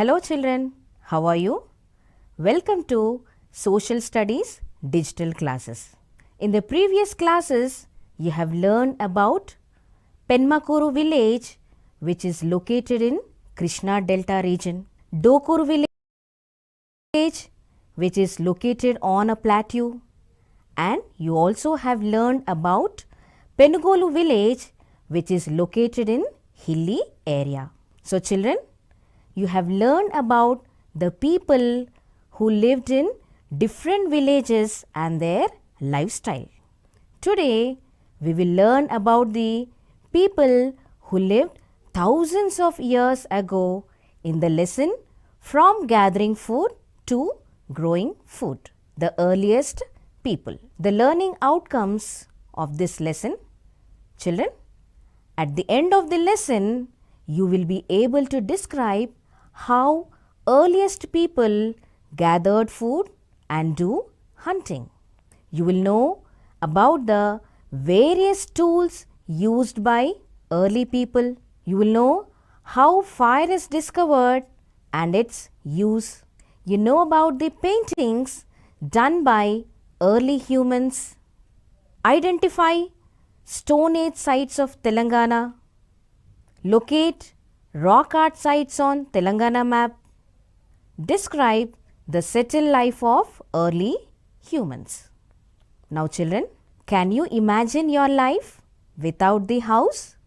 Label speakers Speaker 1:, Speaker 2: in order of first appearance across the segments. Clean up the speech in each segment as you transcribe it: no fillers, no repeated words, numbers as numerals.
Speaker 1: Hello children, how are you? Welcome to Social Studies Digital Classes. In the previous classes, you have learned about Penmakuru village, which is located in Krishna Delta region. Dokuru village, which is located on a plateau. And you also have learned about Penugolu village, which is located in hilly area. So children, you have learned about the people who lived in different villages and their lifestyle. Today, we will learn about the people who lived thousands of years ago in the lesson From Gathering Food to Growing Food, the earliest people. The learning outcomes of this lesson. Children, at the end of the lesson, you will be able to describe how earliest people gathered food and do hunting. You will know about the various tools used by early people. You will know how fire is discovered and its use. You know about the paintings done by early humans. Identify Stone Age sites of Telangana. Locate rock art sites on Telangana map. Describe the settled life of early humans. Now children, can you imagine your life without the house,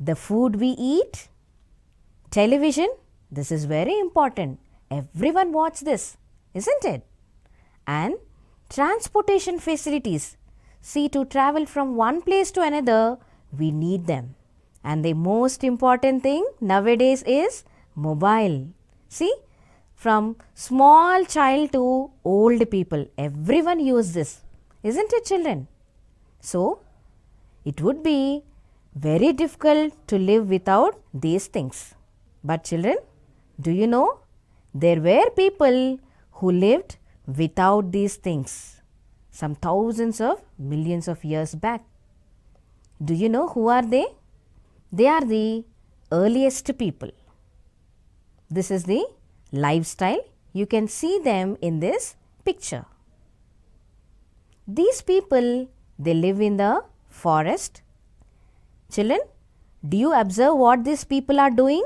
Speaker 1: the food we eat, television? This is very important. Everyone watch this, isn't it? And transportation facilities. See, to travel from one place to another, we need them. And the most important thing nowadays is mobile. See, from small child to old people, everyone use this, isn't it children? So, it would be very difficult to live without these things. But children, do you know there were people who lived without these things some thousands of millions of years back. Do you know who are they? They are the earliest people. This is the lifestyle. You can see them in this picture. These people, they live in the forest. Children, do you observe what these people are doing?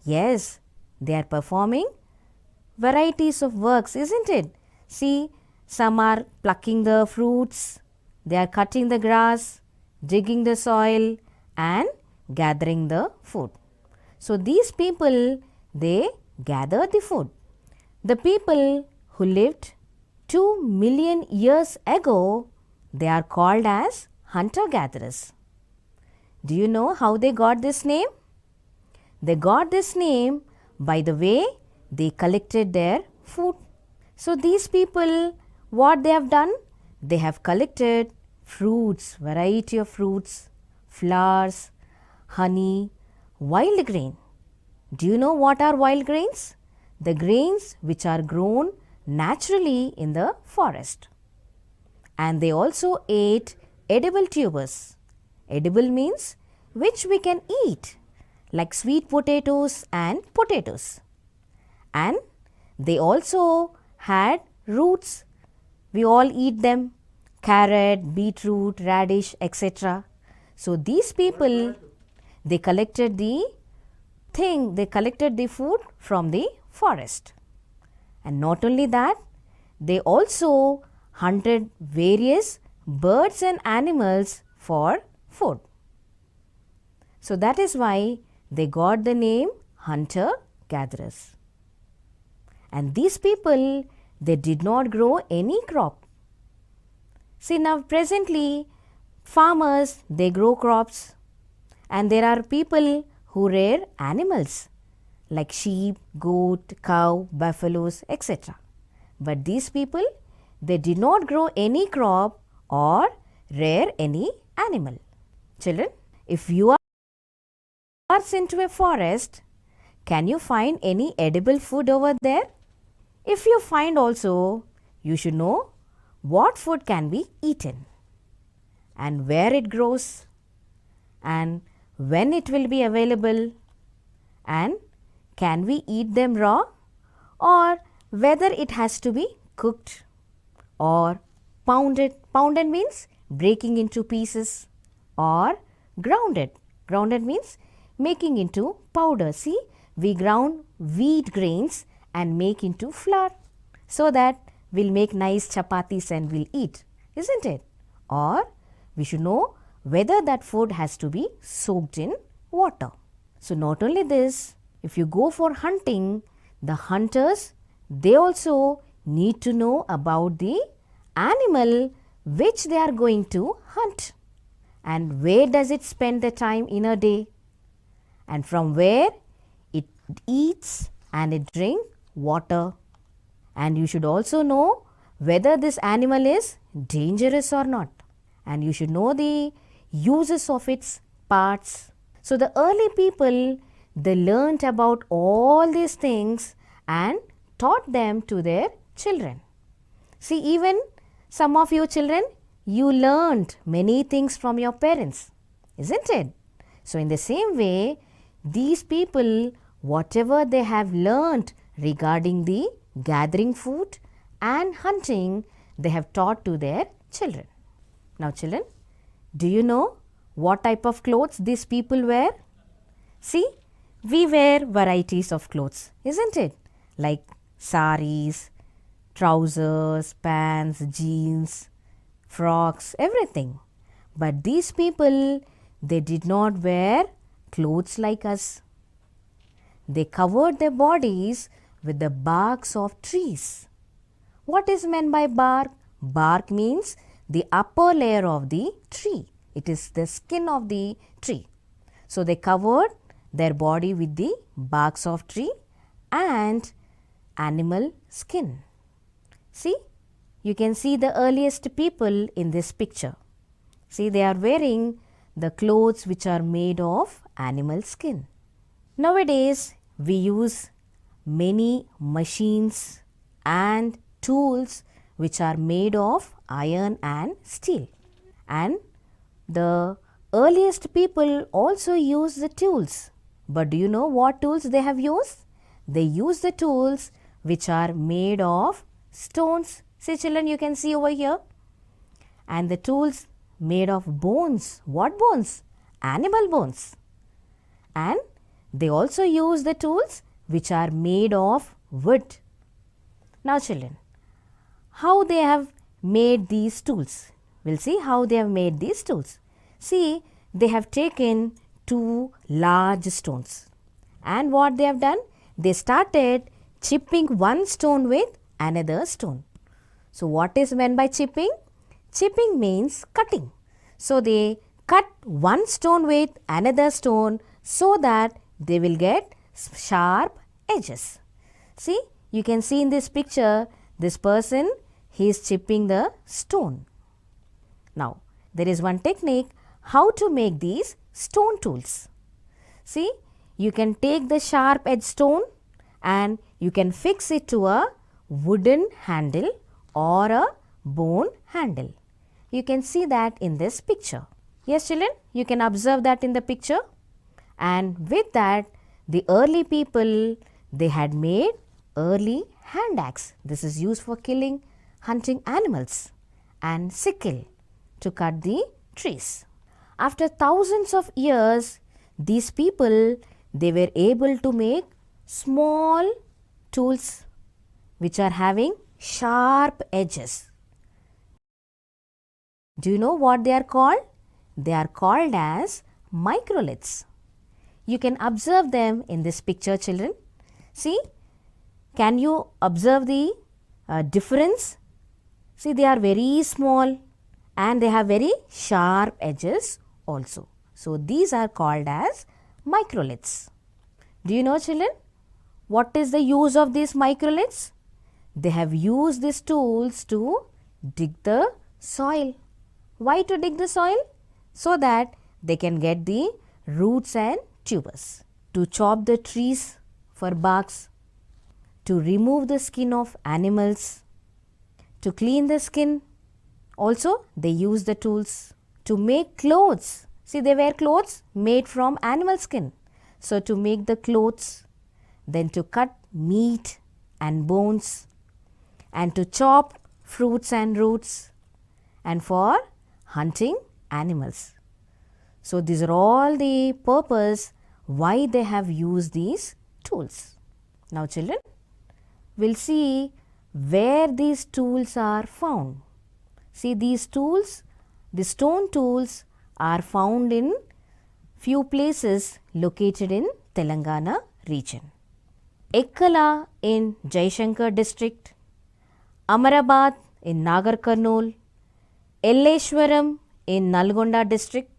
Speaker 1: Yes, they are performing varieties of works, isn't it? See, some are plucking the fruits, they are cutting the grass, digging the soil and gathering the food. So these people, they gather the food. The people who lived 2 million years ago, they are called as hunter-gatherers. Do you know how they got this name? They got this name by the way they collected their food. So these people, what they have done? They have collected fruits, variety of fruits, flowers, honey, wild grain. Do you know what are wild grains? The grains which are grown naturally in the forest. And they also ate edible tubers. Edible means which we can eat, like sweet potatoes and potatoes. And they also had roots. We all eat them, carrot, beetroot, radish, etc. So these people, they collected the food from the forest. And not only that, they also hunted various birds and animals for food. So that is why they got the name hunter-gatherers. And these people, they did not grow any crop. See, now presently farmers, they grow crops, and there are people who rear animals like sheep, goat, cow, buffaloes, etc. But these people, they did not grow any crop or rear any animal. Children, if you are sent to a forest, can you find any edible food over there? If you find also, you should know what food can be eaten and where it grows and when it will be available, and can we eat them raw, or whether it has to be cooked or pounded. Pounded means breaking into pieces, or grounded. Grounded means making into powder. See, we ground wheat grains and make into flour so that we'll make nice chapatis and we'll eat, isn't it? Or we should know whether that food has to be soaked in water. So not only this, if you go for hunting, the hunters, they also need to know about the animal which they are going to hunt, and where does it spend the time in a day, and from where it eats and it drink water. And you should also know whether this animal is dangerous or not, and you should know the uses of its parts. So the early people, they learnt about all these things and taught them to their children. See, even some of you children, you learnt many things from your parents, isn't it? So in the same way, these people, whatever they have learnt regarding the gathering food and hunting, they have taught to their children. Now children, do you know what type of clothes these people wear? See, we wear varieties of clothes, isn't it? Like saris, trousers, pants, jeans, frocks, everything. But these people, they did not wear clothes like us. They covered their bodies with the barks of trees. What is meant by bark? Bark means the upper layer of the tree. It is the skin of the tree. So they covered their body with the barks of tree and animal skin. See, you can see the earliest people in this picture. See, they are wearing the clothes which are made of animal skin. Nowadays, we use many machines and tools which are made of iron and steel. And the earliest people also use the tools. But do you know what tools they have used? They use the tools which are made of stones. See children, you can see over here. And the tools made of bones. What bones? Animal bones. And they also use the tools which are made of wood. Now children, how they have made these tools? We'll see how they have made these tools. See, they have taken two large stones. And what they have done? They started chipping one stone with another stone. So what is meant by chipping? Chipping means cutting. So they cut one stone with another stone so that they will get sharp edges. See, you can see in this picture, this person, he is chipping the stone. Now, there is one technique how to make these stone tools. See, you can take the sharp edge stone and you can fix it to a wooden handle or a bone handle. You can see that in this picture. Yes children, you can observe that in the picture. And with that, the early people, they had made early hand axe. This is used for killing, hunting animals, and sickle to cut the trees. After thousands of years, these people, they were able to make small tools which are having sharp edges. Do you know what they are called? They are called as microliths. You can observe them in this picture children. See, can you observe the difference? See, they are very small and they have very sharp edges also. So, these are called as microliths. Do you know children, what is the use of these microliths? They have used these tools to dig the soil. Why to dig the soil? So that they can get the roots and tubers. To chop the trees for barks. To remove the skin of animals. To clean the skin. Also, they use the tools. To make clothes. See, they wear clothes made from animal skin. So, to make the clothes, then to cut meat and bones, and to chop fruits and roots, and for hunting animals. So these are all the purpose why they have used these tools. Now children, we'll see where these tools are found. See, these tools, the stone tools, are found in few places located in Telangana region. Ekkala in Jaishankar district, Amarabad in Nagar Karnool, Elleshwaram in Nalgonda district,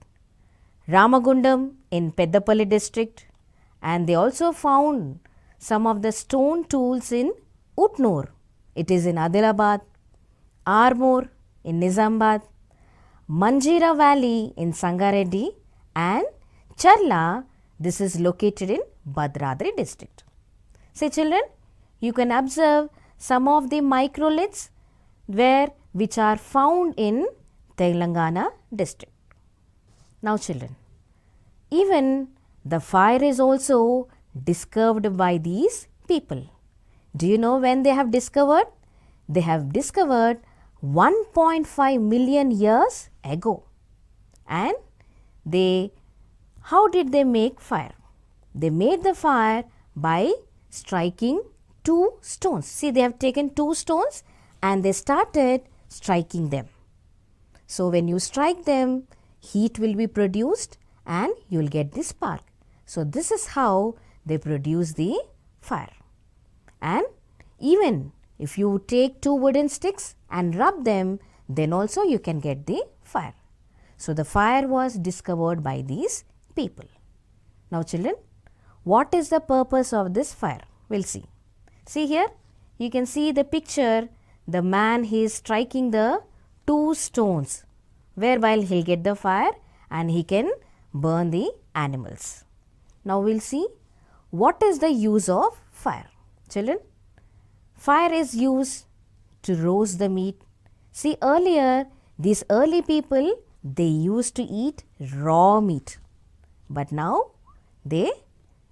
Speaker 1: Ramagundam in Peddapalli district, and they also found some of the stone tools in Utnur, it is in Adilabad, Armoor in Nizamabad, Manjira Valley in Sangareddy, and Charla, this is located in Bhadradri district. See children, you can observe some of the microliths which are found in Telangana district. Now children, even the fire is also discovered by these people. Do you know when they have discovered? They have discovered 1.5 million years ago. And how did they make fire? They made the fire by striking two stones. See, they have taken two stones and they started striking them. So when you strike them, heat will be produced and you will get the spark. So this is how they produce the fire. And even if you take two wooden sticks and rub them, then also you can get the fire. So the fire was discovered by these people. Now children, what is the purpose of this fire? We'll see. See here, you can see the picture, the man, he is striking the two stones, whereby he'll get the fire and he can burn the animals. Now we'll see what is the use of fire. Children, fire is used to roast the meat. See, earlier, these early people, they used to eat raw meat. But now, they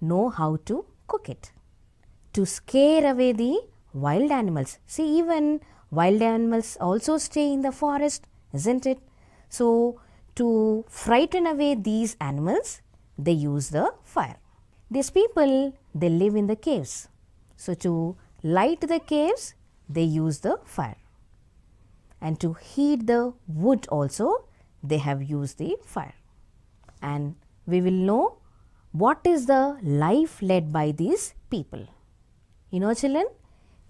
Speaker 1: know how to cook it. To scare away the wild animals. See, even wild animals also stay in the forest, isn't it? So, to frighten away these animals, they use the fire. These people, they live in the caves. So, to light the caves, they use the fire. And to heat the wood also, they have used the fire. And we will know what is the life led by these people. You know children,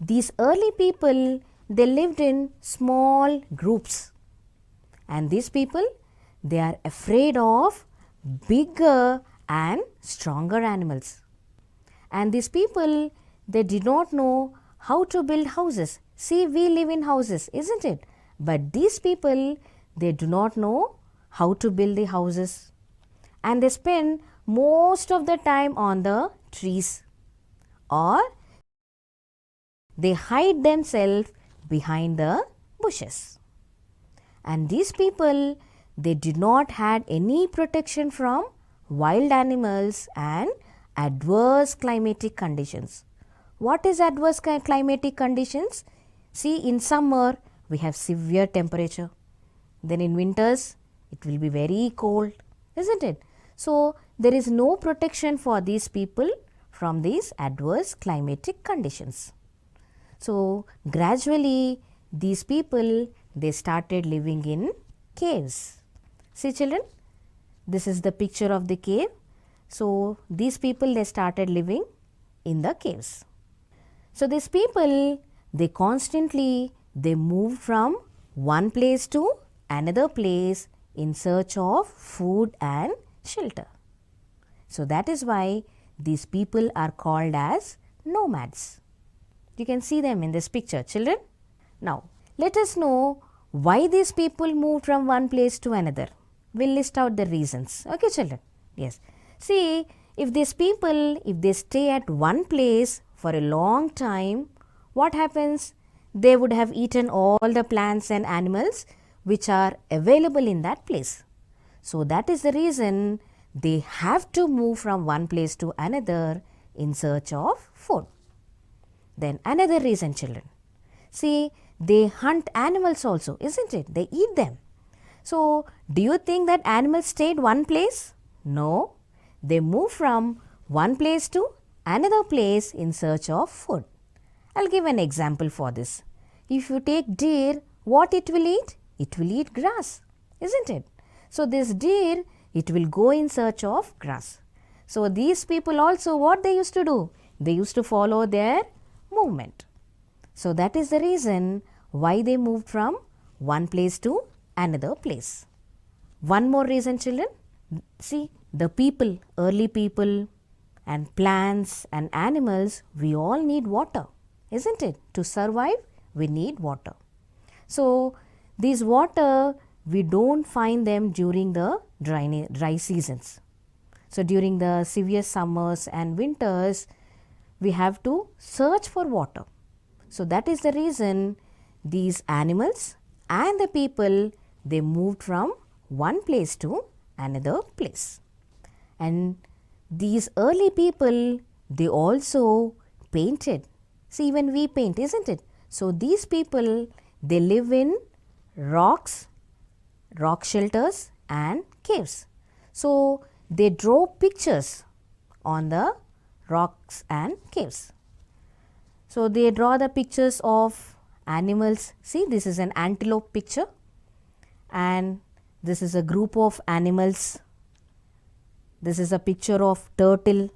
Speaker 1: these early people, they lived in small groups. And these people, they are afraid of bigger and stronger animals. And these people, they did not know how to build houses. See, we live in houses, isn't it? But these people, they do not know how to build the houses. And they spend most of the time on the trees, or they hide themselves behind the bushes. And these people, they did not have any protection from wild animals and adverse climatic conditions. What is adverse climatic conditions? See, in summer, we have severe temperature. Then in winters, it will be very cold, isn't it? So, there is no protection for these people from these adverse climatic conditions. So, gradually, these people, they started living in caves. See children, this is the picture of the cave. So, these people, they started living in the caves. So, these people, they constantly, they moved from one place to another place in search of food and shelter. So, that is why these people are called as nomads. You can see them in this picture, children. Now, let us know why these people moved from one place to another. We'll list out the reasons. Okay, children? Yes. See, if these people, if they stay at one place for a long time, what happens? They would have eaten all the plants and animals which are available in that place. So, that is the reason they have to move from one place to another in search of food. Then another reason, children. See, they hunt animals also, isn't it? They eat them. So, do you think that animals stayed one place? No. They move from one place to another place in search of food. I'll give an example for this. If you take deer, what it will eat? It will eat grass, isn't it? So, this deer, it will go in search of grass. So, these people also, what they used to do? They used to follow their movement. So, that is the reason why they moved from one place to another place. One more reason, children. See, the people, early people and plants and animals, we all need water, isn't it? To survive, we need water. So, these water, we don't find them during the dry seasons. So, during the severe summers and winters, we have to search for water. So, that is the reason these animals and the people, they moved from one place to another place. And these early people, they also painted. See, even we paint, isn't it? So, these people, they live in rocks, rock shelters and caves. So, they draw pictures on the rocks and caves. So, they draw the pictures of animals. See, this is an antelope picture and this is a group of animals. This is a picture of turtle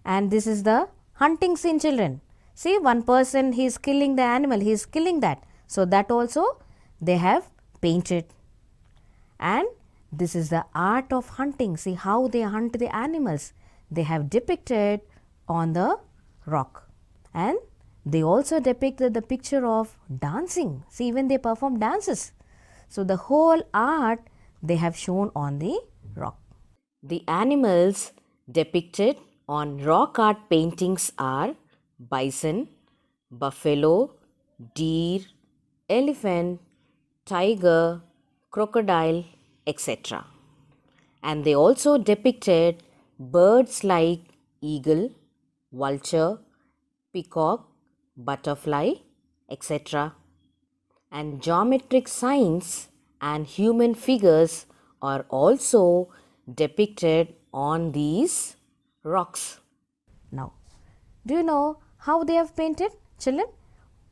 Speaker 1: and this is the hunting scene, children. See, one person, he is killing the animal, he is killing that. So, that also they have painted. And this is the art of hunting. See how they hunt the animals. They have depicted on the rock. And they also depicted the picture of dancing. See, even they perform dances. So, the whole art they have shown on the rock. The animals depicted on rock art paintings are bison, buffalo, deer, elephant, tiger, crocodile, etc. And they also depicted birds like eagle, vulture, peacock, butterfly, etc. And geometric signs and human figures are also depicted on these rocks. Now, do you know how they have painted, children?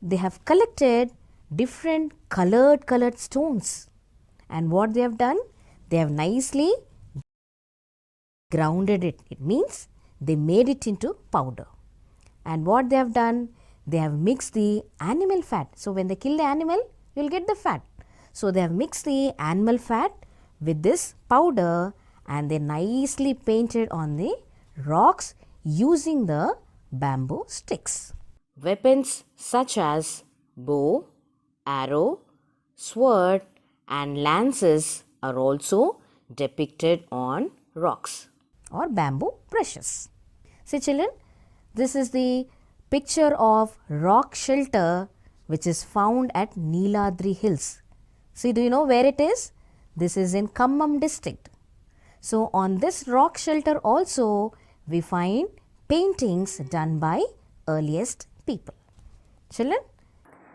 Speaker 1: They have collected different colored stones. And what they have done? They have nicely grounded it. It means they made it into powder. And what they have done? They have mixed the animal fat. So, when they kill the animal, you will get the fat. So, they have mixed the animal fat with this powder and they nicely painted on the rocks using the bamboo sticks. Weapons such as bow, arrow, sword and lances are also depicted on rocks or bamboo brushes. See, children, this is the picture of rock shelter which is found at Neeladri Hills. See, do you know where it is? This is in Khammam district. So, on this rock shelter also we find paintings done by earliest people. Children,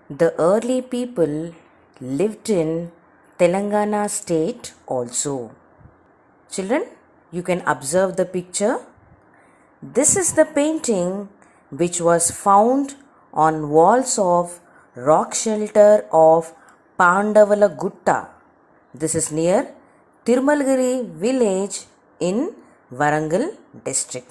Speaker 1: the early people lived in Telangana state also. Children, you can observe the picture. This is the painting which was found on walls of rock shelter of Pandavala Gutta. This is near Tirumalgiri village in Warangal district.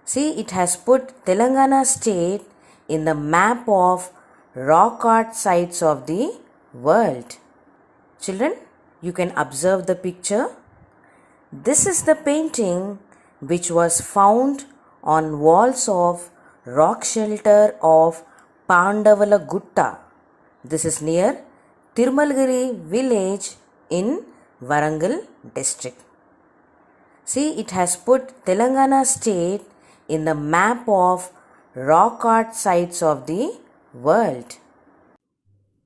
Speaker 1: See, it has put Telangana state in the map of rock art sites of the world. Children, you can observe the picture. This is the painting which was found on walls of rock shelter of Pandavala Gutta. This is near Tirumalgiri village in Warangal district. See, it has put Telangana state in the map of rock art sites of the world.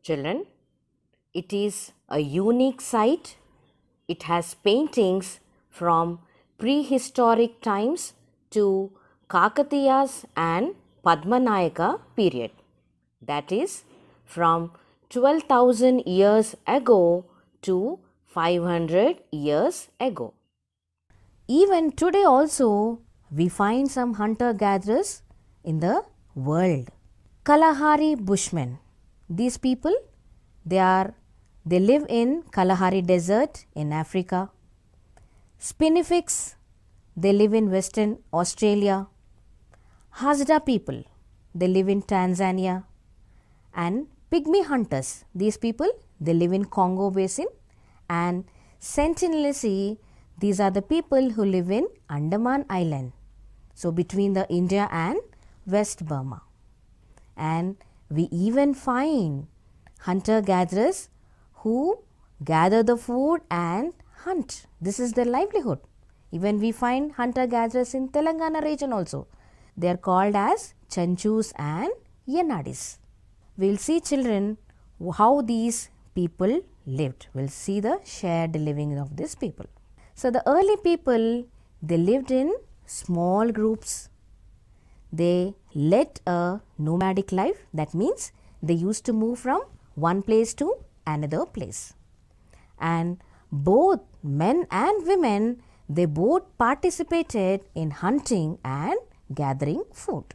Speaker 1: Children, it is a unique site. It has paintings from prehistoric times to Kakatiyas and Padmanayaka period. That is from 12,000 years ago to 500 years ago. Even today also we find some hunter-gatherers in the world. Kalahari Bushmen. These people, they live in Kalahari Desert in Africa. Spinifex, they live in Western Australia. Hazda people, they live in Tanzania. And pygmy hunters, these people, they live in Congo Basin. And Sentinelese, these are the people who live in Andaman Island. So between the India and West Burma. And we even find hunter-gatherers who gather the food and hunt. This is their livelihood. Even we find hunter-gatherers in Telangana region also. They are called as Chanchus and Yanadis. We will see, children, how these people lived. We will see the shared living of these people. So the early people, they lived in small groups. They led a nomadic life. That means they used to move from one place to another place. And both men and women, they both participated in hunting and gathering food.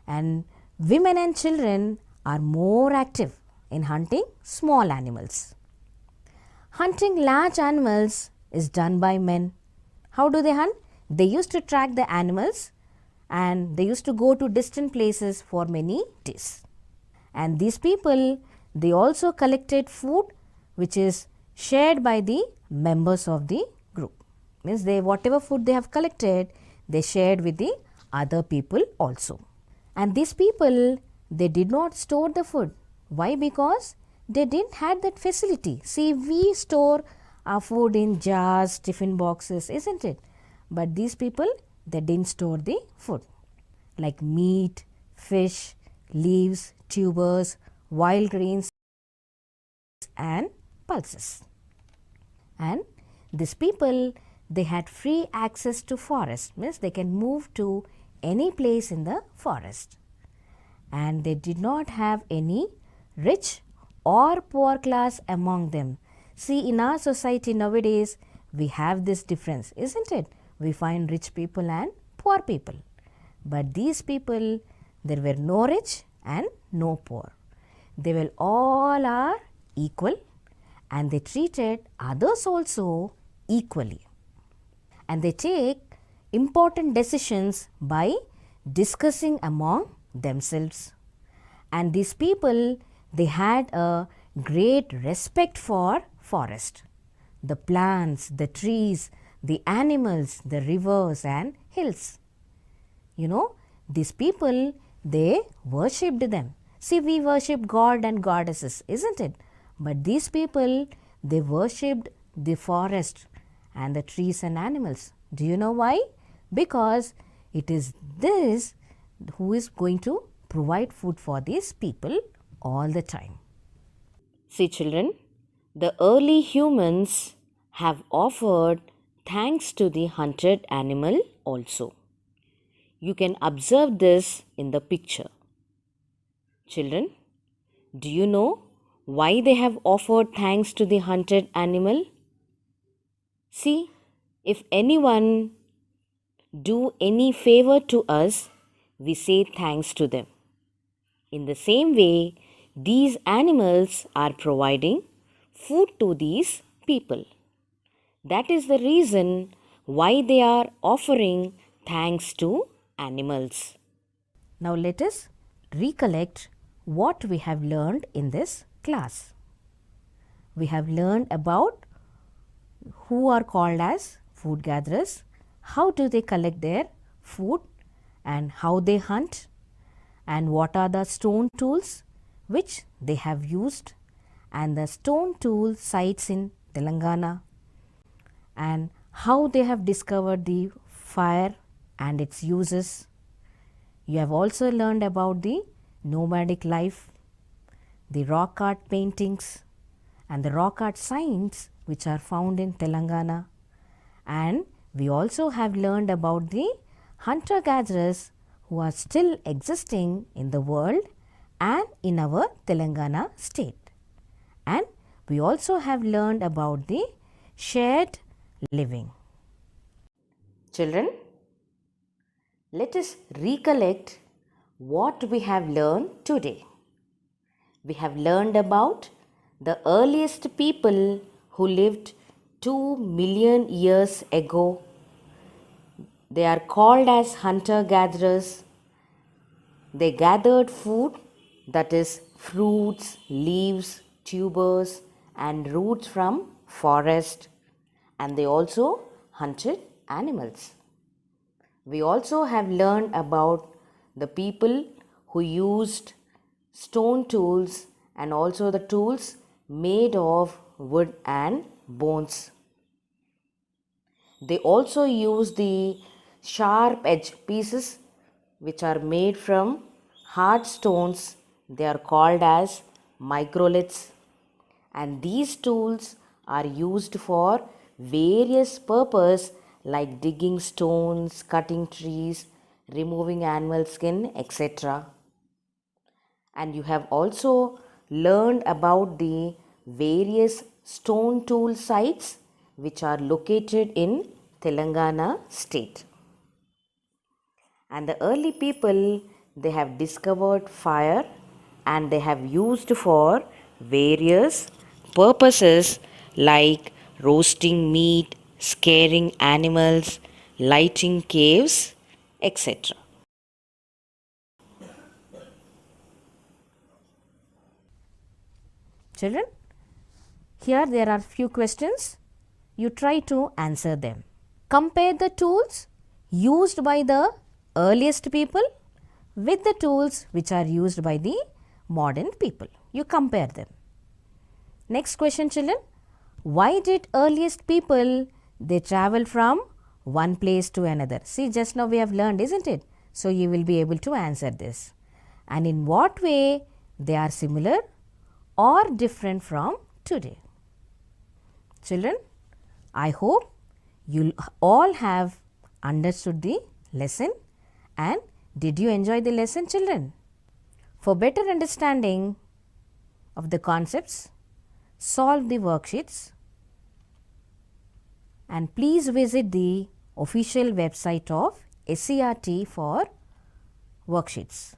Speaker 1: And women and children are more active in hunting small animals. Hunting large animals is done by men. How do they hunt? They used to track the animals and they used to go to distant places for many days. And these people, they also collected food which is shared by the members of the group. Means they, whatever food they have collected, they shared with the other people also. And these people, they did not store the food. Why? Because they didn't have that facility. See, we store our food in jars, tiffin boxes, isn't it? But these people, they didn't store the food like meat, fish, leaves, tubers, wild grains and pulses. And these people, they had free access to forest. Means they can move to any place in the forest. And they did not have any rich or poor class among them. See, in our society nowadays, we have this difference, isn't it? We find rich people and poor people. But these people, there were no rich and no poor. They were all are equal and they treated others also equally. And they take important decisions by discussing among themselves. And these people, they had a great respect for forest, the plants, the trees, the animals, the rivers and hills. You know, these people, they worshipped them. See, we worship God and goddesses, isn't it? But these people, they worshipped the forest and the trees and animals. Do you know why? Because it is this who is going to provide food for these people all the time. See, children, the early humans have offered thanks to the hunted animal also. You can observe this in the picture. Children, do you know why they have offered thanks to the hunted animal? See, if anyone do any favor to us, we say thanks to them. In the same way, these animals are providing food to these people. That is the reason why they are offering thanks to animals. Now let us recollect what we have learned in this class. We have learned about who are called as food gatherers, how do they collect their food and how they hunt, and what are the stone tools which they have used, and the stone tool sites in Telangana, and how they have discovered the fire and its uses. You have also learned about the nomadic life, the rock art paintings and the rock art signs which are found in Telangana, and we also have learned about the hunter-gatherers who are still existing in the world and in our Telangana state. And we also have learned about the shared living. Children, let us recollect what we have learned today. We have learned about the earliest people who lived 2 million years ago. They are called as hunter-gatherers. They gathered food, that is fruits, leaves, tubers and roots from forest, and they also hunted animals. We also have learned about the people who used stone tools and also the tools made of wood and bones. They also use the sharp edge pieces which are made from hard stones. They are called as microliths, and these tools are used for various purposes like digging stones, cutting trees, removing animal skin, etc. And you have also learned about the various stone tool sites which are located in Telangana state. And the early people, they have discovered fire and they have used for various purposes like roasting meat, scaring animals, lighting caves, etc. Children, here there are few questions. You try to answer them. Compare the tools used by the earliest people with the tools which are used by the modern people. You compare them. Next question, children. Why did earliest people they travel from one place to another? See, just now we have learned, isn't it? So you will be able to answer this. And in what way they are similar or different from today? Children, I hope you all have understood the lesson. And did you enjoy the lesson, children? For better understanding of the concepts, solve the worksheets and please visit the official website of SCRT for worksheets.